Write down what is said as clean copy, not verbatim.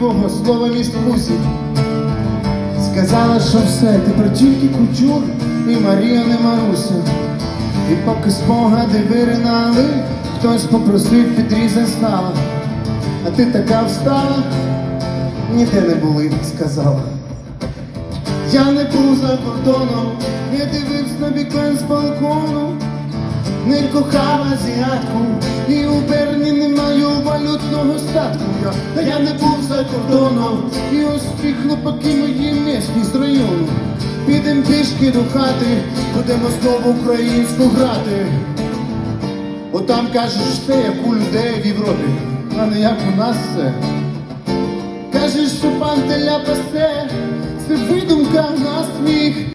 кривого слова міст Мусі. Сказала, що все, тепер тільки кутюр і Марія не Маруся. І поки спогади виринали, хтось попросив підрізати сало. А ти така встала, ніде не були, сказала. Я не був за кордоном, я дивився на вікон з балкону. Не кохав азіатку, і у Берні не маю валютного статку. Я не був за кордоном, і ось ті хлопаки мої місні з району. Підем пішки до хати, будемо знову українську грати. Отам кажеш все, як у людей в Європі, а не як у нас все. Кажеш, що пан Теля пасе, це видумка на сміх.